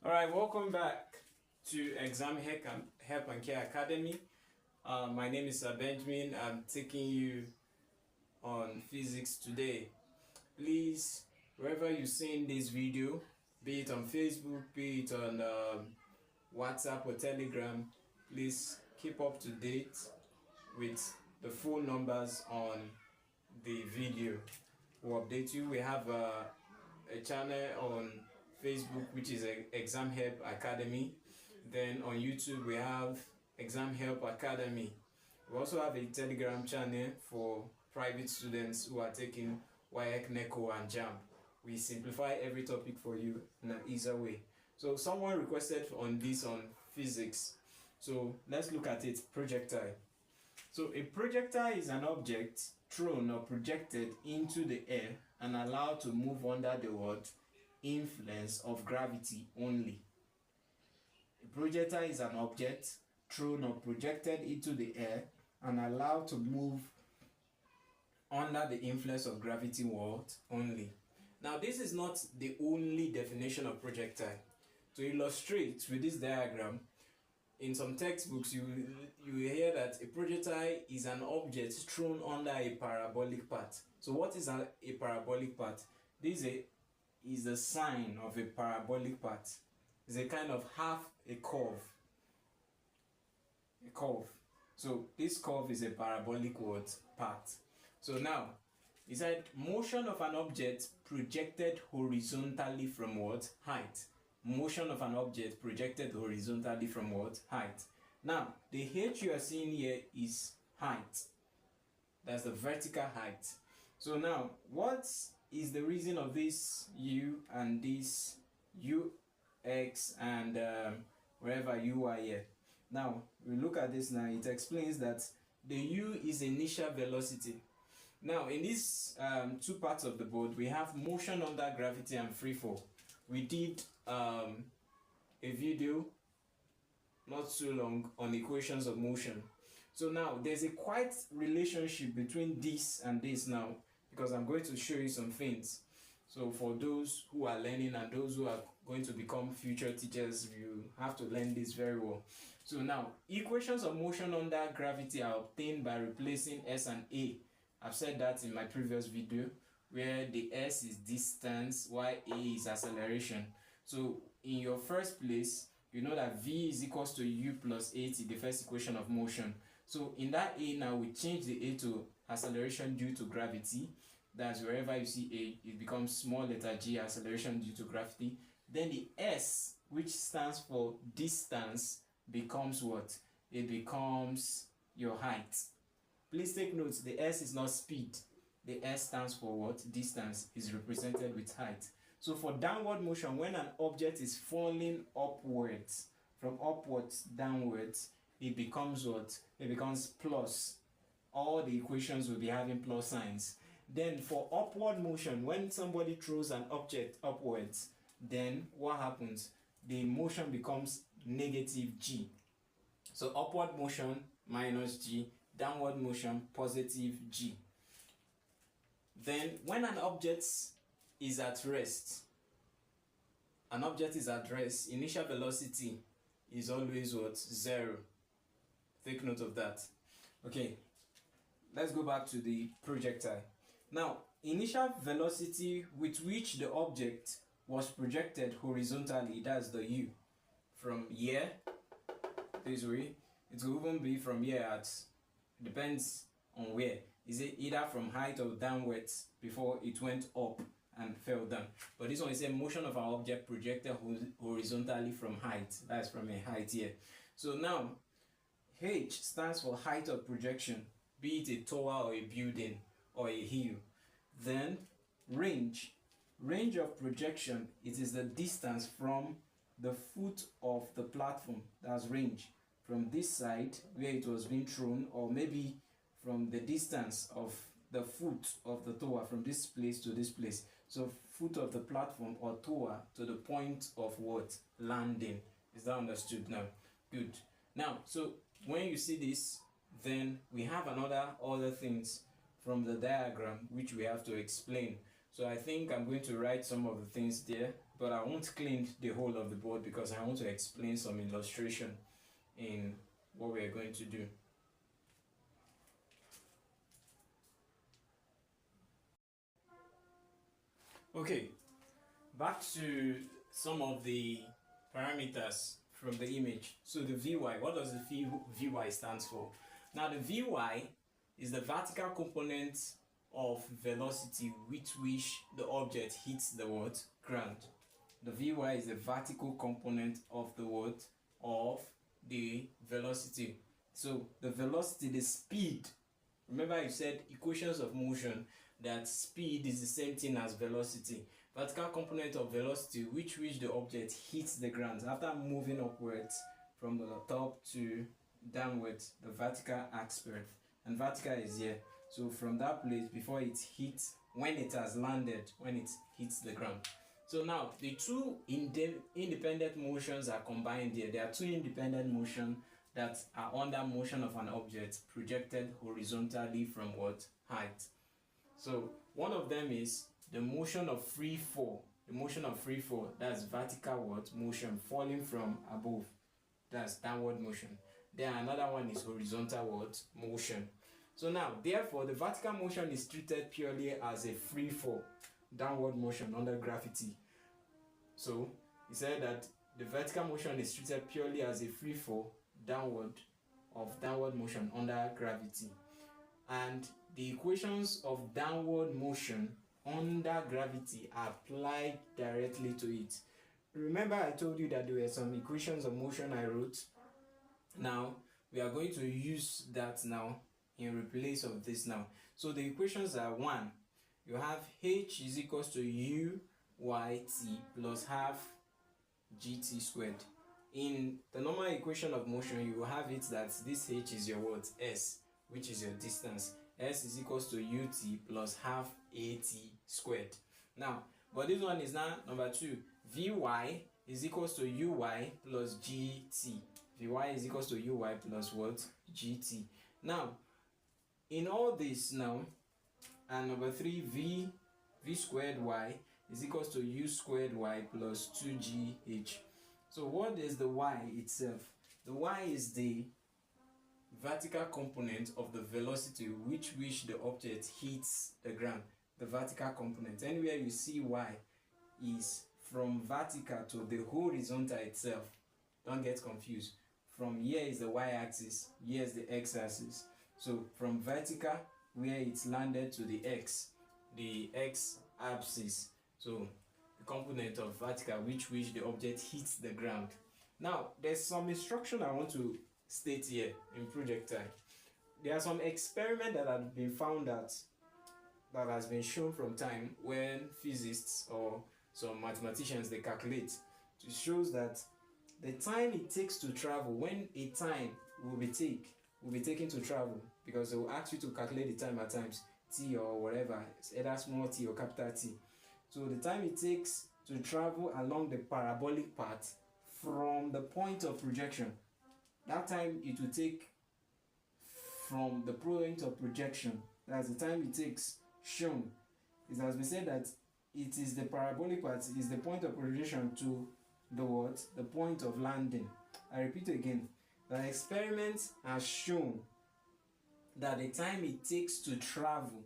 Alright, welcome back to Exam Help and Care Academy. My name is Benjamin. I'm taking you on physics today. Please, wherever you're seeing this video, be it on Facebook, be it on WhatsApp or Telegram, please keep up to date with the full numbers on the video. We'll update you. We have a channel on Facebook, which is Exam Help Academy. Then on YouTube we have Exam Help Academy. We also have a Telegram channel for private students who are taking WAEC, NECO and JAMB. We simplify every topic for you in an easier way. So someone requested on physics. So let's look at it. Projectile. So a projectile is an object thrown or projected into the air and allowed to move under the influence of gravity only. A projectile is an object thrown or projected into the air and allowed to move under the influence of gravity only. Now this is not the only definition of projectile. To illustrate with this diagram, in some textbooks you hear that a projectile is an object thrown under a parabolic path. So what is a parabolic path? This is the sign of a parabolic path. It's a kind of a curve. So this curve is a parabolic path. So now, it said motion of an object projected horizontally from height. Motion of an object projected horizontally from height. Now, the h you are seeing here is height. That's the vertical height. So now, what is the reason of this u and this ux and wherever you are here? Now, we look at this now. It explains that the u is initial velocity. Now, in these two parts of the board, we have motion under gravity and free fall. We did a video not too long on equations of motion. So now there's a quite relationship between this and this now, because I'm going to show you some things. So for those who are learning and those who are going to become future teachers, you have to learn this very well. So now, equations of motion under gravity are obtained by replacing s and a. I've said that in my previous video, where the s is distance while a is acceleration. So in your first place, you know that v is equals to u plus at, the first equation of motion. So in that a now, we change the a to acceleration due to gravity. That's wherever you see a, it becomes small letter g, acceleration due to gravity. Then the s, which stands for distance, becomes what? It becomes your height. Please take note, the s is not speed. The s stands for what? Distance is represented with height. So for downward motion, when an object is falling upwards, from upwards downwards, it becomes what? It becomes plus. All the equations will be having plus signs. Then for upward motion, when somebody throws an object upwards, then what happens? The motion becomes negative g. So upward motion minus g, downward motion positive g. Then when an object is at rest, initial velocity is always what? 0. Take note of that. Okay, let's go back to the projectile. Now, initial velocity with which the object was projected horizontally, that's the u. From here, this way, it will even be from here depends on where. Is it either from height or downwards before it went up and fell down? But this one is a motion of an object projected horizontally from height. That's from a height here. So now, h stands for height of projection, be it a tower or a building or a hill. Then range of projection, it is the distance from the foot of the platform. That's range. From this side where it was being thrown, or maybe from the distance of the foot of the tower from this place to this place. So foot of the platform or tower to the point of what? Landing. Is that understood now? Good. Now, so when you see this, then we have other things from the diagram which we have to explain. So I think I'm going to write some of the things there, but I won't clean the whole of the board because I want to explain some illustration in what we are going to do. Okay, back to some of the parameters from the image. So the Vy, what does the Vy stands for? Now the Vy is the vertical component of velocity with which the object hits the what? Ground. The Vy is the vertical component of the what? Of the velocity. So the velocity, the speed. Remember I said equations of motion that speed is the same thing as velocity. Vertical component of velocity which the object hits the ground after moving upwards from the top to downwards, the vertical aspect, and vertical is here. So from that place before it hits, when it has landed, when it hits the ground. So now the two independent motions are combined here. There are two independent motions that are under motion of an object projected horizontally from what? Height. So one of them is the motion of free fall. The motion of free fall, that's vertical what? Motion, falling from above. That's downward motion. Then another one is horizontal what? Motion. So now, therefore, the vertical motion is treated purely as a free fall, downward motion under gravity. So he said that the vertical motion is treated purely as a free fall, downward motion under gravity. And the equations of downward motion under gravity are applied directly to it. Remember I told you that there were some equations of motion I wrote. Now we are going to use that now in replace of this now. So the equations are: one, you have h is equals to uyt plus half gt squared. In the normal equation of motion, you will have it that this h is your what? S, which is your distance. S is equals to ut plus half at squared. Now, but this one is now number two. Vy is equals to uy plus gt. Vy is equals to uy plus what? Gt. Now, in all this now, and number three, v squared y is equals to u squared y plus 2gh. So what is the y itself? The y is the vertical component of the velocity which the object hits the ground. The vertical component. Anywhere you see y is from vertical to the horizontal itself. Don't get confused. From here is the y-axis, here is the x-axis. So from vertical, where it's landed, to the x-axis. So the component of vertical which the object hits the ground. Now, there's some instruction I want to state here in projectile. There are some experiments that have been found out, that has been shown from time, when physicists or some mathematicians, they calculate. It shows that the time it takes to travel, when a time will be taken to travel, because they will ask you to calculate the time at times, t or whatever, it's either small t or capital T. So the time it takes to travel along the parabolic path from the point of projection, that time it will take from the point of projection, that's the time it takes shown. It has been said that it is the parabolic path, is the point of projection to the what? The point of landing. I repeat again, the experiment has shown that the time it takes to travel,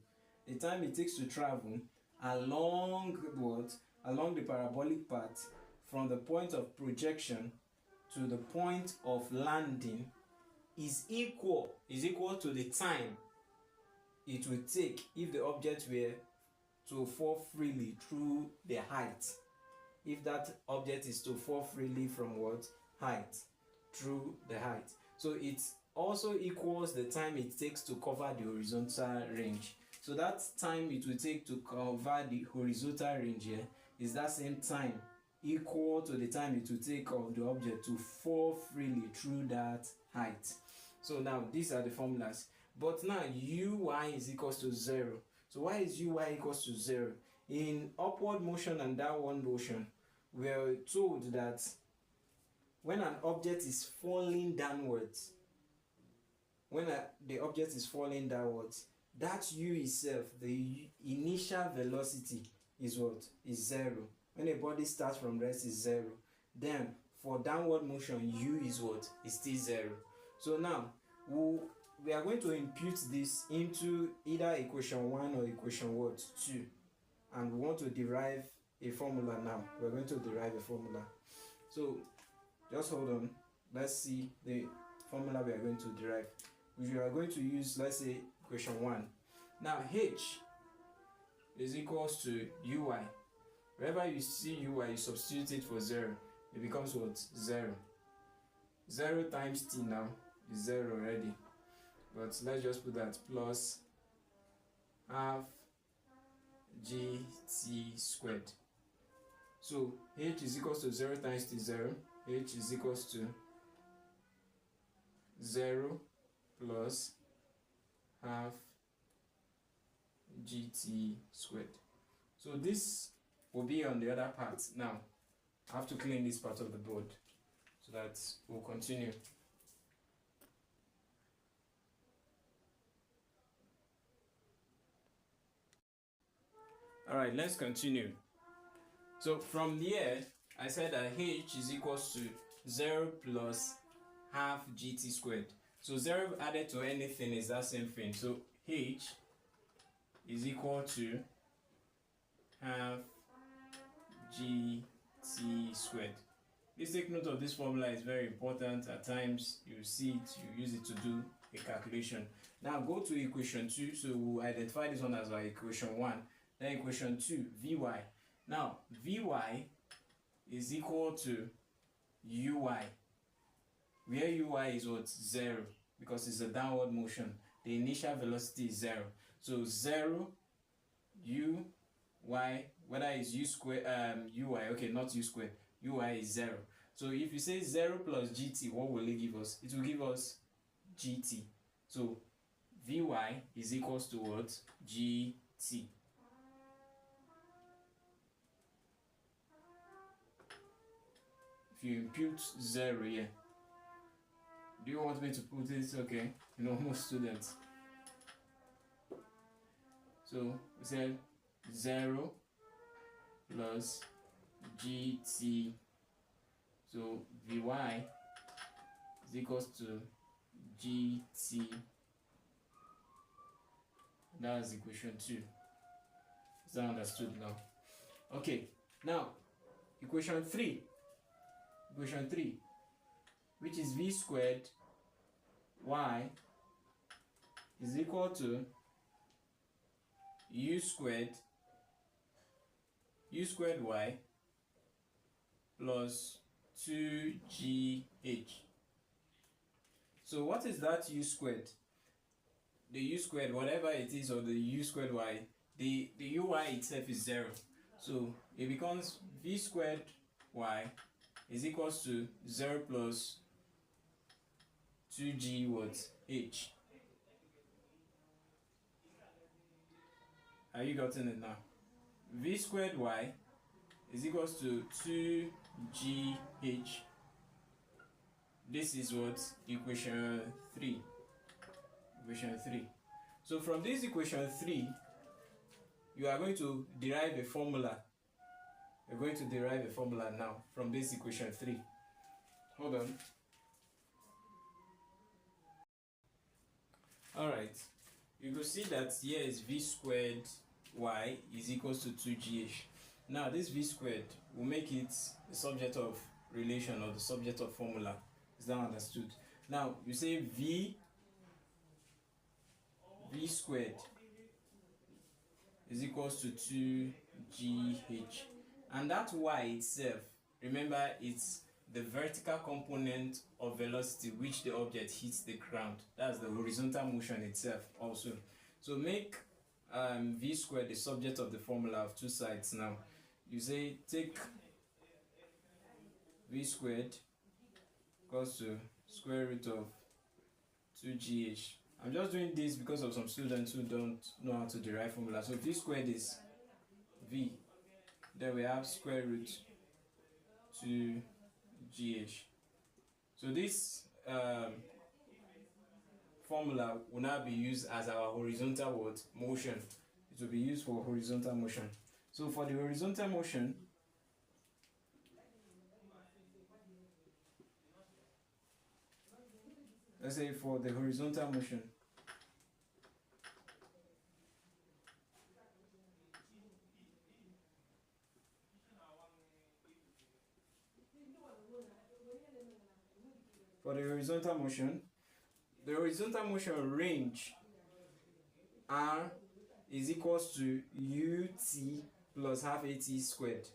along what? Along the parabolic path from the point of projection to the point of landing is equal to the time it will take if the object were to fall freely through the height. If that object is to fall freely from what? Height, through the height. So it also equals the time it takes to cover the horizontal range. So that time it will take to cover the horizontal range here is that same time, equal to the time it will take of the object to fall freely through that height. So now these are the formulas. But now uy is equals to 0. So why is uy equals to 0? In upward motion and downward motion, we are told that when an object is falling downwards, that u itself, the initial velocity, is what? Is 0. When a body starts from rest is 0. Then for downward motion, u is what? Is still 0. So now we are going to impute this into either equation 1 or equation what? 2. And we want to derive a formula now. We're going to derive a formula. So just hold on. Let's see the formula we are going to derive. We are going to use, let's say, equation 1. Now h is equals to ui. Wherever you see ui, you substitute it for 0. It becomes what? 0. 0 times t now is 0 already. But let's just put that plus half gt squared. So h is equals to 0 times t 0. H is equals to 0 plus half gt squared. So this will be on the other part. Now I have to clean this part of the board so that we'll continue. Alright, let's continue. So from here, I said that h is equals to 0 plus half gt squared. So 0 added to anything is that same thing. So h is equal to half gt squared. Please take note of this formula, is very important. At times you see it, you use it to do a calculation. Now go to equation 2. So we'll identify this one as our equation 1. Then equation 2, Vy. Now Vy is equal to Uy, where Uy is what? 0, because it's a downward motion. The initial velocity is 0. So 0 Uy, whether it's U squared, Uy, okay, not U squared, Uy is 0. So if you say 0 plus gt, what will it give us? It will give us gt. So Vy is equals to what? Gt. If you impute 0 here, do you want me to put it? Okay, you know, most students. So we said 0 plus gt. So Vy is equals to gt. That's equation 2. Is that understood now? Okay, now equation 3. Equation 3, which is v squared y is equal to u squared y plus 2gh. So what is that u squared? The u squared, whatever it is, or the u squared y, the uy itself is 0. So it becomes v squared y is equals to 0 plus 2g what? H. Are you gotten it now? V squared y is equals to 2gh. This is what? Equation 3. Equation 3. So from this equation 3, you are going to derive a formula. We're going to derive a formula now from this equation 3. Hold on. Alright, you can see that here is v squared y is equals to 2gh. Now this v squared will make it the subject of relation or the subject of formula. Is that understood? Now you say v squared is equals to 2gh. And that y itself, remember, it's the vertical component of velocity which the object hits the ground. That's the horizontal motion itself also. So make v squared the subject of the formula of two sides now. You say take v squared equals to square root of 2gh. I'm just doing this because of some students who don't know how to derive formula. So v squared is v. Then we have square root 2gh. So this formula will now be used as our horizontal motion. It will be used for horizontal motion. So for the horizontal motion, let's say for the horizontal motion, the horizontal motion range R is equals to ut plus half at squared.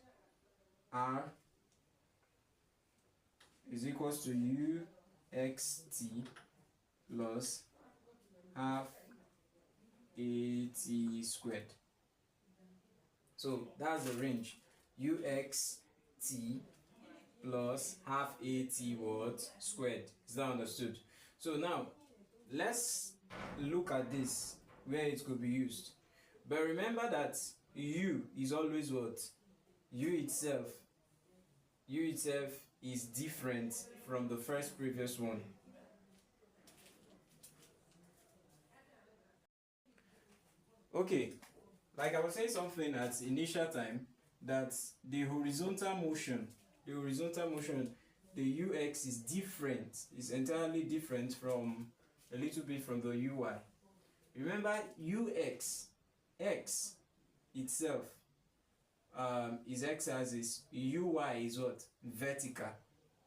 R is equals to uxt plus half at squared. So that's the range, uxt plus half at what squared. Is that understood? So now let's look at this where it could be used. But remember that u is always what? U itself is different from the first previous one. Okay, like I was saying something at initial time, that the horizontal motion, the ux is different, is entirely different from a little bit from the uy. Remember, x itself is x-axis, uy is what? Vertical.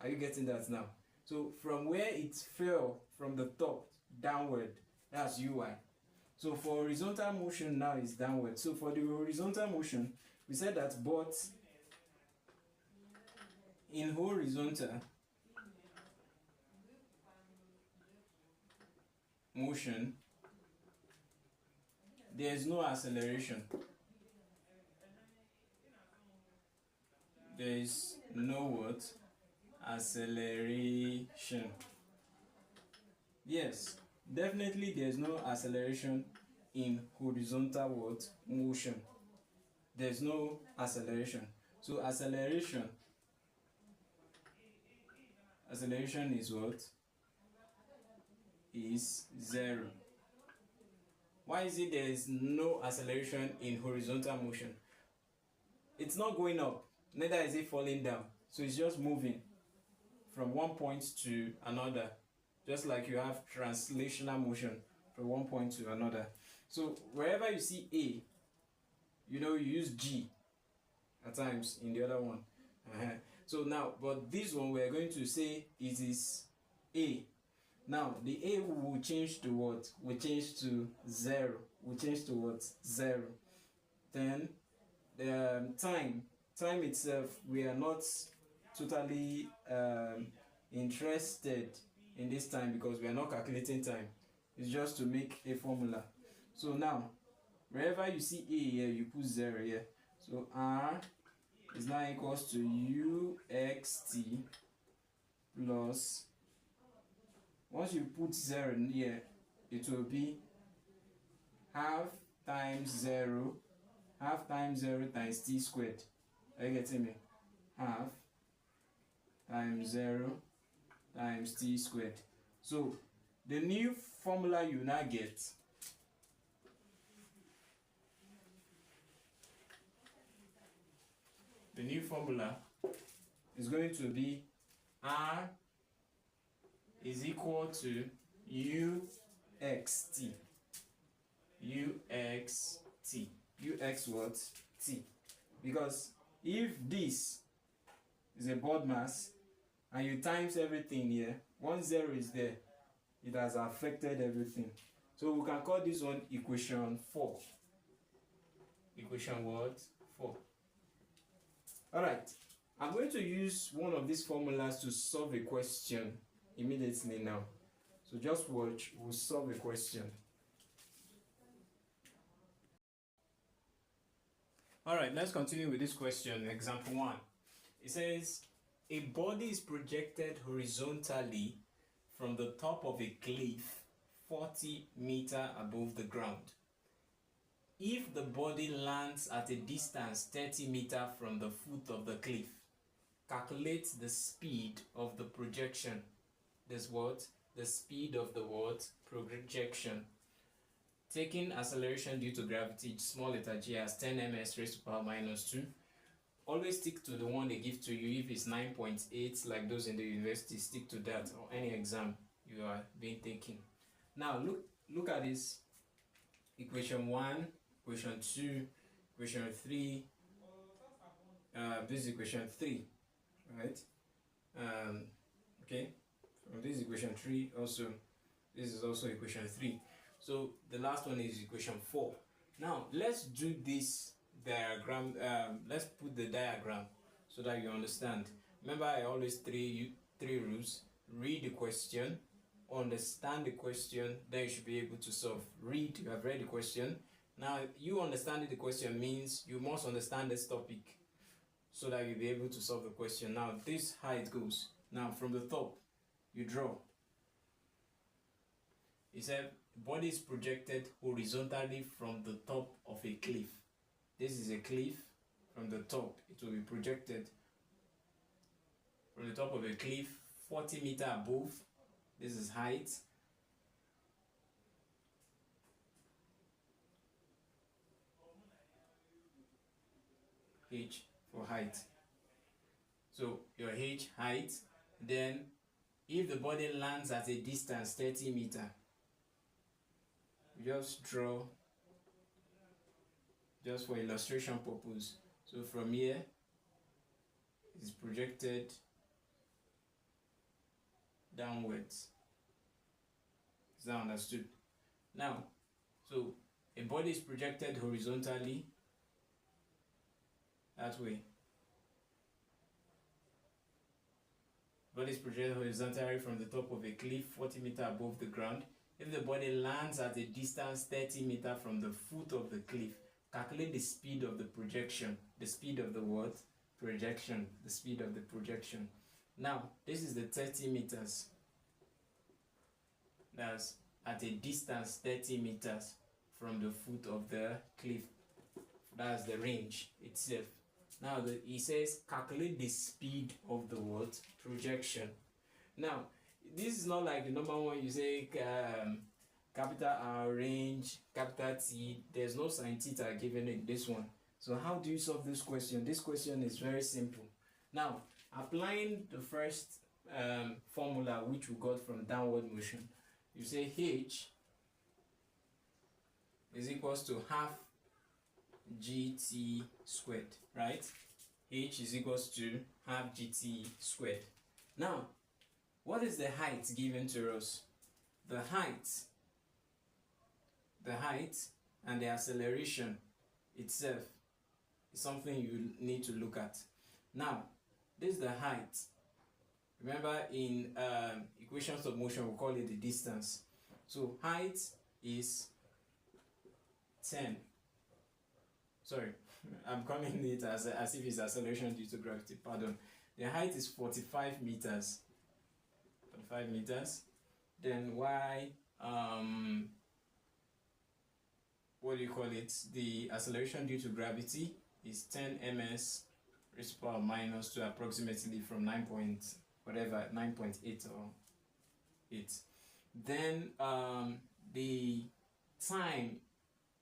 Are you getting that now? So from where it fell from the top downward, that's uy. So for horizontal motion now is downward. So for the horizontal motion, we said that but in horizontal motion, there is no acceleration. There is no what? Acceleration. Yes, definitely there is no acceleration in horizontal what? Motion. There is no acceleration. So acceleration is what? Is 0. Why is it there is no acceleration in horizontal motion? It's not going up, neither is it falling down. So it's just moving from one point to another, just like you have translational motion from one point to another. So wherever you see A, you use G at times in the other one. So now, but this one we're going to say it is A. Now the A will change to what? Will change to 0. Will change to what? 0. Then the time itself, we are not totally interested in this time because we are not calculating time. It's just to make a formula. So now wherever you see A here, you put 0 here. So R is now equals to uxt plus, once you put 0 in here, it will be half times 0 times t squared. Are you getting me? Half times 0 times t squared. So the new formula you now get is going to be R is equal to uxt. Ux what? T. Because if this is a board mass and you times everything here, 1 0 is there, it has affected everything. So we can call this one equation 4. Equation what? 4. Alright, I'm going to use one of these formulas to solve a question immediately now. So just watch, we'll solve a question. Alright, let's continue with this question. Example 1. It says, a body is projected horizontally from the top of a cliff 40 meters above the ground. If the body lands at a distance 30 meters from the foot of the cliff, calculate the speed of the projection. That's what? The speed of the what? Projection. taking acceleration due to gravity, small letter g, as 10 ms raised to power minus 2. Always stick to the one they give to you. If it's 9.8 like those in the university, stick to that, or any exam you are being taken. Now look at this. Equation 1, equation 2, equation 3, this is equation 3, right? Okay, from this equation 3 also, this is also equation 3. So the last one is equation 4. Now let's do this diagram. Let's put the diagram so that you understand. Remember, I always three rules: read the question, understand the question, then you should be able to solve. Read, you have read the question. Now you understanding the question means you must understand this topic so that you'll be able to solve the question. Now this is how it goes. Now from the top you draw. It said body is projected horizontally from the top of a cliff. This is a cliff. From the top it will be projected from the top of a cliff 40 meters above. This is height. H for height. So your H, height. Then if the body lands at a distance 30 meters, just draw, just for illustration purpose. So from here it's projected downwards. Is that understood? Now, so a body is projected horizontally that way. Body is projected horizontally from the top of a cliff 40 meters above the ground. If the body lands at a distance 30 meters from the foot of the cliff, calculate the speed of the projection. The speed of the what? Projection. The speed of the projection. Now, this is the 30 meters. That's at a distance 30 meters from the foot of the cliff. That's the range itself. Now, it says calculate the speed of the what? Projection. Now, this is not like the number one you say capital R range, capital T. There's no sin theta given in this one. So how do you solve this question? This question is very simple. Now, applying the first formula which we got from downward motion, you say H is equals to half gt squared, right? H is equals to half gt squared. Now, what is the height given to us? The height and the acceleration itself is something you need to look at. Now, this is the height. Remember, in equations of motion, we call it the distance. So height is 10. Sorry, I'm calling it as if it's acceleration due to gravity. Pardon. The height is 45 meters. 45 meters. Then y, what do you call it? The acceleration due to gravity is 10 ms raised to power minus 2, approximately from 9.8 or 8. Then the time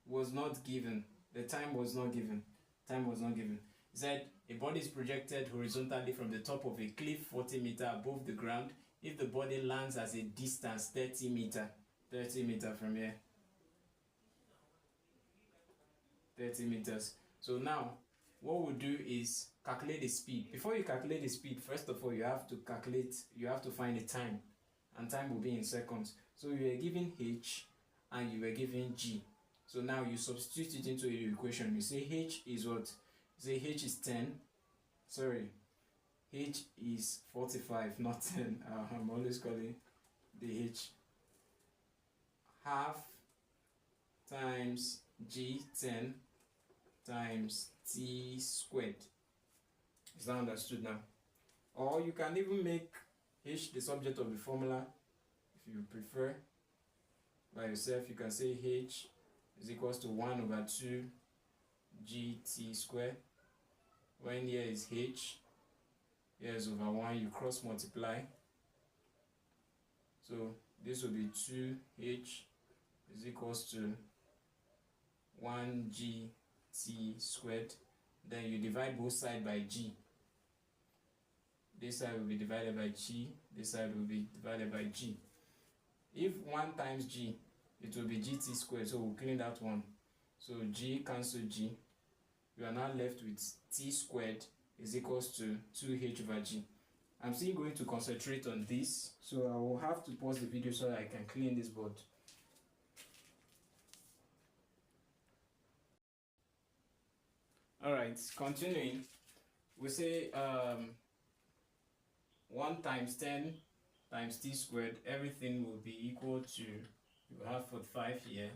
was not given. The time was not given. Time was not given. It said a body is projected horizontally from the top of a cliff 40 meters above the ground if the body lands at a distance 30 meters. 30 meters from here. 30 meters. So now what we'll do is calculate the speed. Before you calculate the speed, first of all you have to find the time, and time will be in seconds. So you were given h and you were given g. So now you substitute it into your equation. You say h is what? You say h is 10. Sorry, h is 45, not 10. I'm always calling the h. Half times g, 10 times t squared. Is that understood now? Or you can even make h the subject of the formula if you prefer. By yourself, you can say h is equals to 1 over 2 gt squared. When here is h, here is over 1, you cross multiply. So this will be 2h is equals to 1gt squared. Then you divide both sides by g. This side will be divided by g, this side will be divided by g. If 1 times g, it will be gt squared, so we'll clean that one. So g cancel g. We are now left with t squared is equals to 2h over g. I'm still going to concentrate on this, so I will have to pause the video so that I can clean this board. Alright, continuing, we say 1 times 10 times t squared, everything will be equal to, you have 45 here,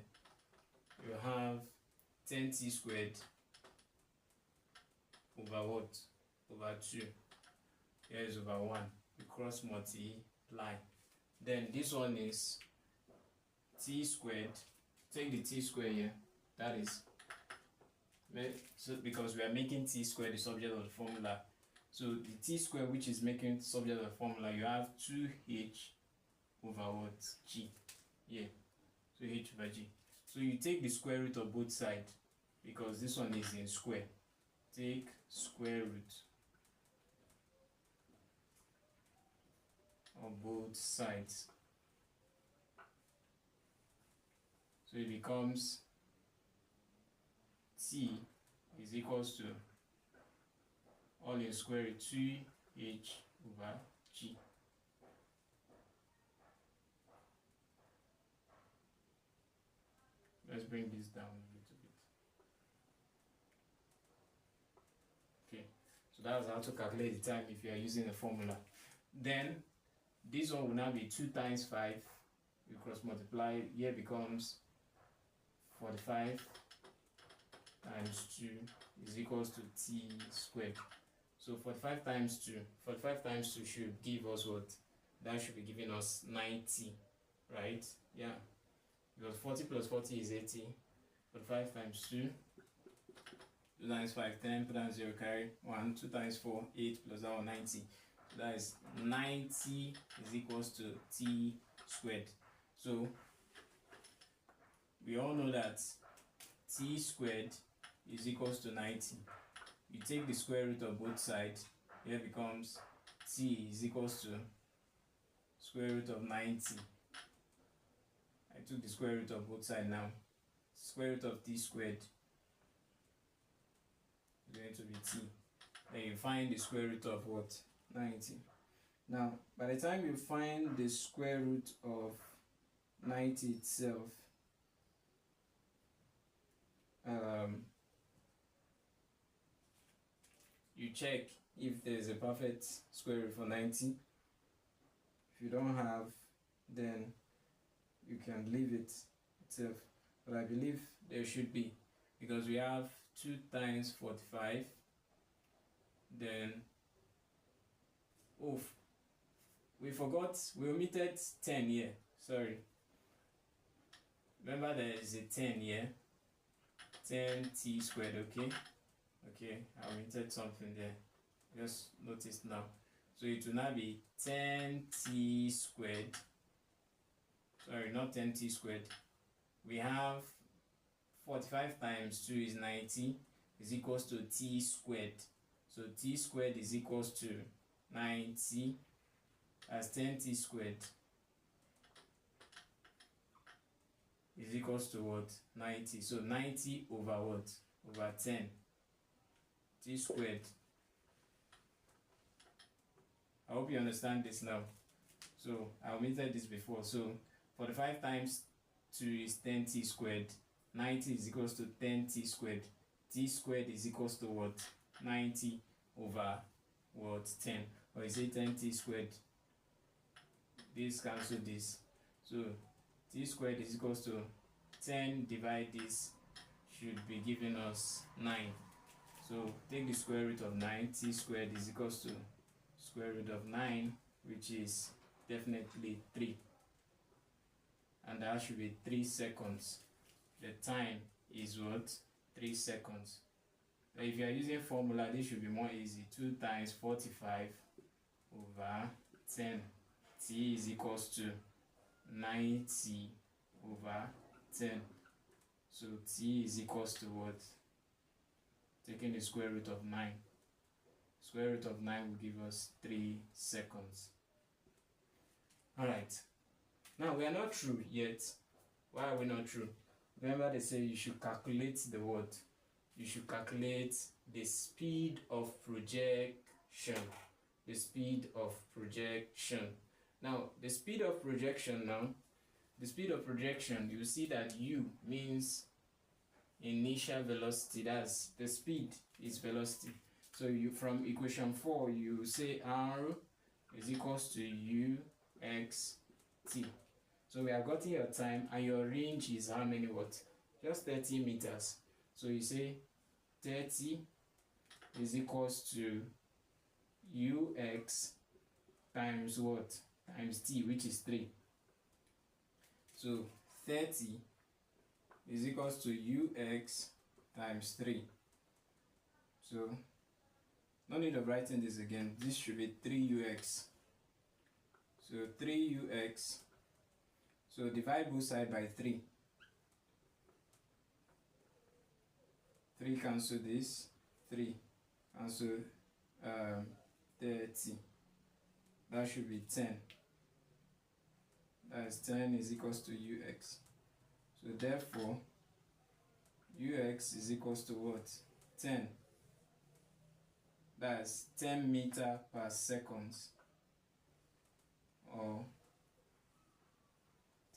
you have 10t squared over what? Over 2. Here is over 1. You cross multiply. Then this one is t squared. Take the t squared here. That is, so because we are making t squared the subject of the formula. So the t squared, which is making subject of the formula, you have 2h over what? G. Yeah. 2h over g. So you take the square root of both sides, because this one is in square. Take square root of both sides. So it becomes t is equals to all in square root 2h over g. Let's bring this down a little bit. Okay, so that's how to calculate the time if you are using a formula. Then this one will now be 2 times 5. You cross multiply. Here becomes 45 times 2 is equals to t squared. So 45 times 2. 45 times 2 should give us what? That should be giving us 90, right? Yeah. Because 40 plus 40 is 80. 45 times 2. 2 times 5, 10. Put down 0, carry 1. 2 times 4, 8 plus that one, 90. So that is 90 is equals to t squared. So we all know that t squared is equals to 90. You take the square root of both sides. Here becomes t is equals to square root of 90. I took the square root of both sides now. Square root of t squared is going to be t. Then you find the square root of what? 90. Now, by the time you find the square root of 90 itself, you check if there's a perfect square root for 90. If you don't have, then you can leave it itself. But I believe there should be, because we have 2 times 45. Then, oh, we forgot, we omitted 10 here. Sorry. Remember there is a 10 here. 10t squared, okay? Okay, I omitted something there. Just notice now. So it will now be 10t squared. Sorry, not 10t squared. We have 45 times 2 is 90 is equals to t squared. So t squared is equals to 90 as 10t squared is equals to what? 90. So 90 over what? Over 10. T squared. I hope you understand this now. So I omitted this before. So 45 times 2 is 10t squared. 90 is equals to 10t squared. T squared is equals to what? 90 over what? 10. Or is it 10t squared? This cancel this. So t squared is equals to 10 divide this should be giving us 9. So take the square root of 9. T squared is equals to square root of 9, which is definitely 3. And that should be 3 seconds. The time is what? 3 seconds. So if you are using formula, this should be more easy. 2 times 45 over 10. T is equals to 90 over 10. So t is equals to what? Taking the square root of 9. Square root of 9 will give us 3 seconds. Alright. Now we are not through yet. Why are we not through? Remember they say you should calculate the what? You should calculate the speed of projection. The speed of projection. Now the speed of projection you see that u means initial velocity. That's the speed is velocity. So you from equation 4 you say r is equals to u x t. So we have gotten your time and your range is how many watts? Just 30 meters. So you say 30 is equals to ux times what? Times t, which is 3. So 30 is equals to ux times 3. So no need of writing this again. This should be 3ux. So 3ux. So divide both sides by 3. 3 cancel this. 3 cancel 30. That should be 10. That is 10 is equals to ux. So therefore, ux is equals to what? 10. That's 10 meter per second, or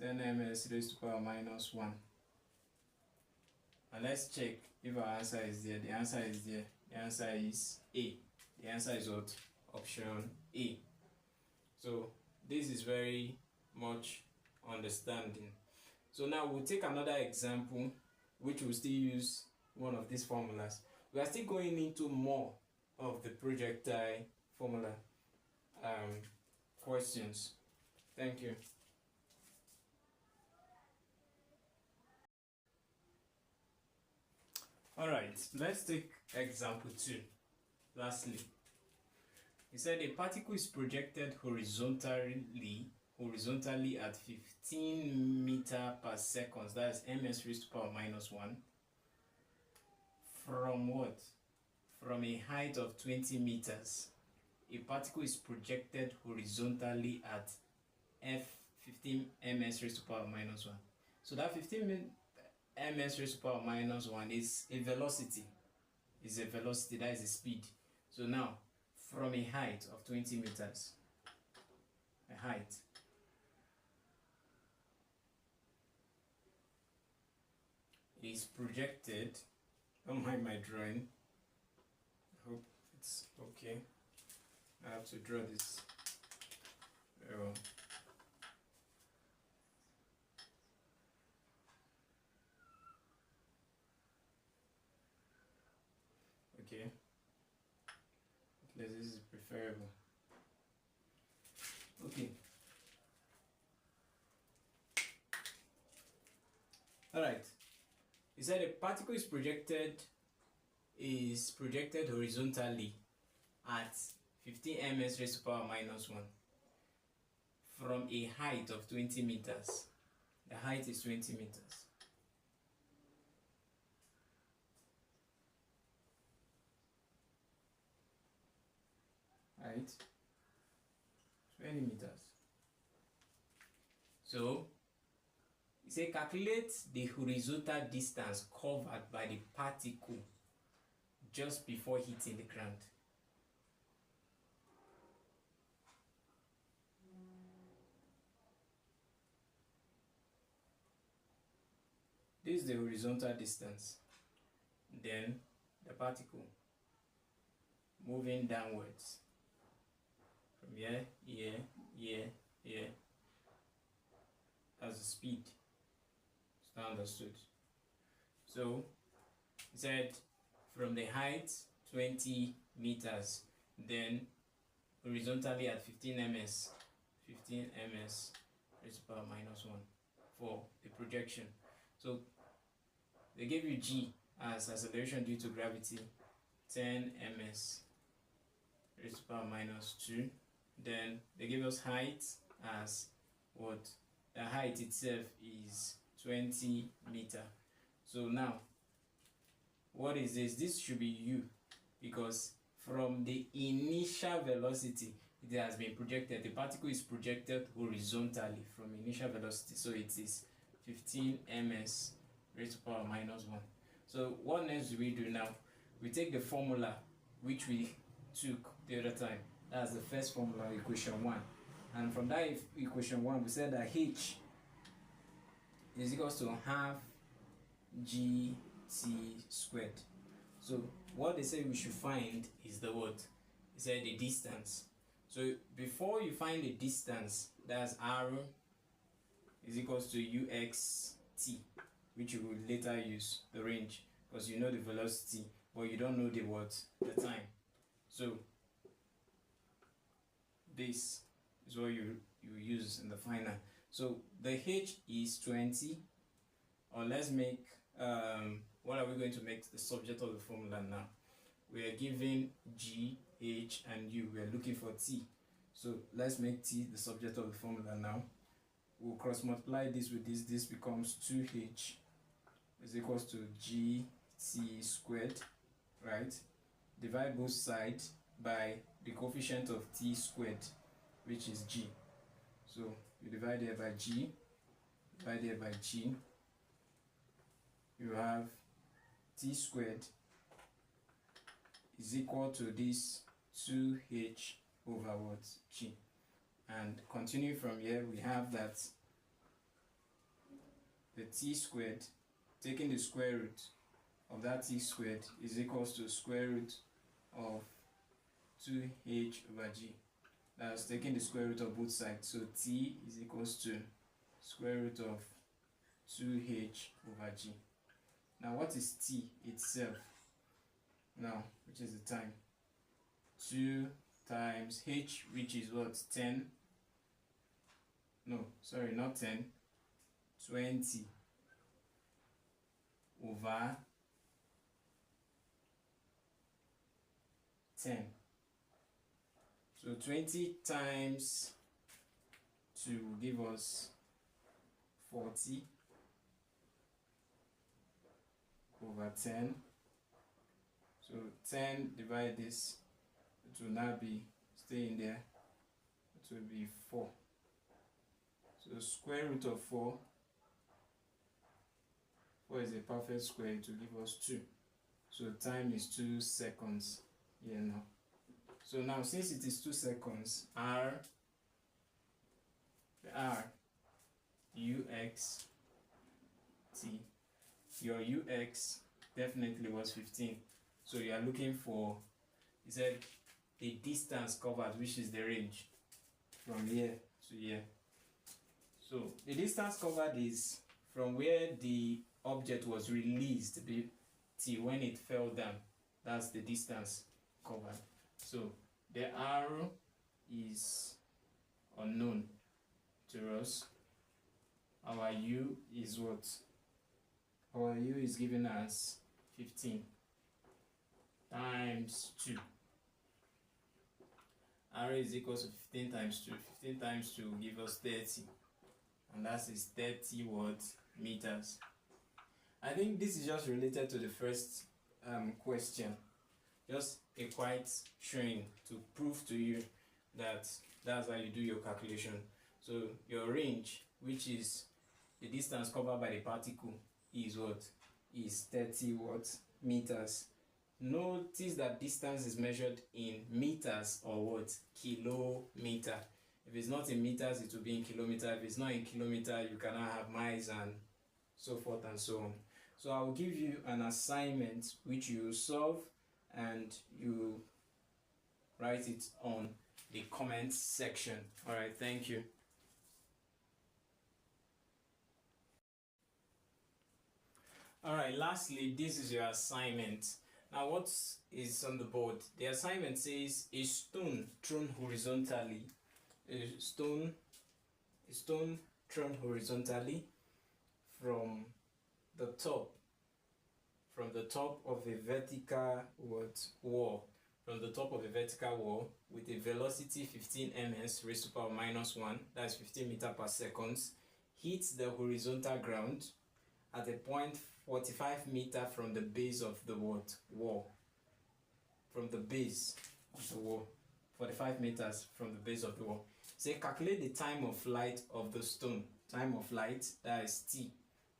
10 ms raised to power minus 1. And let's check if our answer is there. The answer is there. The answer is A. The answer is what? Option A. So this is very much understanding. So now we'll take another example which will still use one of these formulas. We are still going into more of the projectile formula questions. Thank you. Alright, let's take example 2. Lastly, he said a particle is projected horizontally at 15 meter per second, that is ms raised to power minus 1, from what? From a height of 20 meters. A particle is projected horizontally at 15 ms raised to power minus 1. So that 15 ms raised to power minus 1 is a velocity. Is a velocity, that is the speed. So now, from a height of 20 meters, a height, is projected. Don't mind my drawing. I hope it's okay. I have to draw this very well. Okay. This is preferable. Okay. Alright. He said a particle is projected horizontally at 15 ms raised to power minus 1 from a height of 20 meters. The height is 20 meters. Height 20 meters. So you say calculate the horizontal distance covered by the particle just before hitting the ground. This is the horizontal distance. Then the particle moving downwards from here, here, here, here. That's the speed. It's not understood. So he said from the height 20 meters, then horizontally at 15 ms raised to power minus 1 for the projection. So they gave you g as acceleration due to gravity, 10 ms raised to power minus 2. Then they give us height as what? The height itself is 20 meter. So now, what is this? This should be u, because from the initial velocity it has been projected. The particle is projected horizontally from initial velocity, so it is 15 ms raised to power minus 1. So what next do we do now? We take the formula which we took the other time. That's the first formula, equation 1. And from that equation 1, we said that h is equals to half gt squared. So what they say we should find is the what? They said the distance. So before you find the distance, that's r is equals to uxt, which you will later use the range, because you know the velocity but you don't know the what? The time. So this is what you use in the final. So the h is 20, or let's make what are we going to make the subject of the formula now? We are given g, h and u. We are looking for t, so let's make t the subject of the formula now. We'll cross multiply this with this. This becomes 2h is equals to gt squared, right? Divide both sides by the coefficient of t squared, which is g. So you divide here by g, divide here by g, you have t squared is equal to this 2h over what? G. And continue from here, we have that the t squared, taking the square root of that t squared, is equals to square root of 2h over g. That's taking the square root of both sides, so t is equals to square root of 2h over g. Now what is t itself? Now, which is the time? 2 times h, which is what? 10. No, sorry, not 10. 20 over 10. So 20 times 2 will give us 40 over 10. So 10 divide this, it will now be, stay in there, it will be 4. So square root of 4 is a perfect square, it will give us 2. So time is 2 seconds here now. So now, since it is 2 seconds, r ux t, your ux definitely was 15. So you are looking for, he said, the distance covered, which is the range from here to here. So the distance covered is from where the object was released till when it fell down. That's the distance covered. So the r is unknown to us. Our u is what? Our u is given as 15 times 2. R is equal to 15 times 2. 15 times 2 will give us 30. And that is 30 what? Meters. I think this is just related to the first question. Just a quiet showing to prove to you that that's how you do your calculation. So your range, which is the distance covered by the particle, is what? Is 30 what? Meters. Notice that distance is measured in meters or what? Kilometer. If it's not in meters, it will be in kilometer. If it's not in kilometer, you cannot have miles and so forth and so on. So I will give you an assignment which you solve and you write it on the comment section. All right, thank you. All right, lastly, this is your assignment. Now, what is on the board? The assignment says a stone thrown horizontally. A stone thrown horizontally from the top of a vertical wall. From the top of a vertical wall with a velocity 15 ms raised to power minus 1, that's 15 meters per second, hits the horizontal ground at a point 45 meters from the base of the what? Wall. From the base of the wall. 45 meters from the base of the wall. Say calculate the time of flight of the stone. Time of flight, that is T.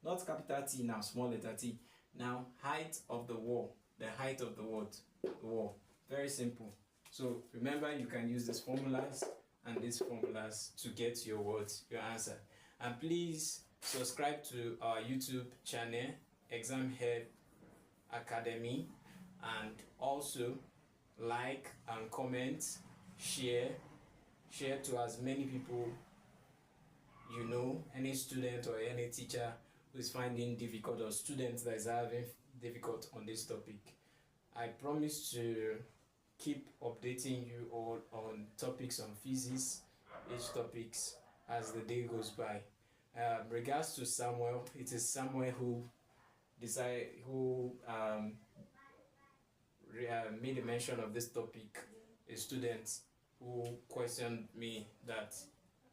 Not capital T now, small letter T. Now, height of the wall. The height of the what? The wall. Very simple. So remember, you can use these formulas and these formulas to get your words, your answer. And please subscribe to our YouTube channel, Exam Help Academy, and also like and comment, share to as many people you know, any student or any teacher who is finding difficult, or students that is having difficult on this topic. I promise to keep updating you all on topics on physics, each topics as the day goes by. Regards to Samuel, it is Samuel who made a mention of this topic, a student who questioned me that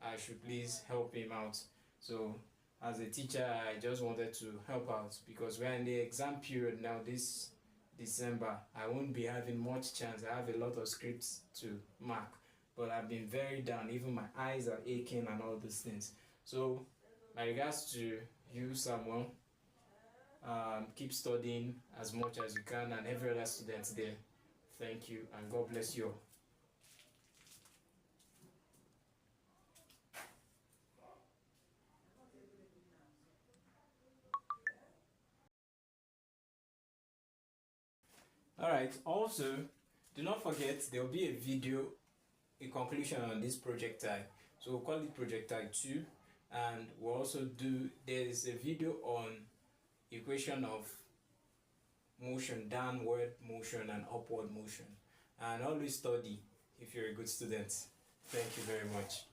I should please help him out. So as a teacher, I just wanted to help out because we're in the exam period now. This December, I won't be having much chance. I have a lot of scripts to mark, but I've been very down. Even my eyes are aching and all those things. So my regards to you, Samuel. Keep studying as much as you can, and every other student there. Thank you, and God bless you all. Alright, also, do not forget there will be a video, a conclusion on this projectile. So we'll call it projectile 2, and we'll also do, there's a video on equation of motion, downward motion and upward motion. And always study if you're a good student. Thank you very much.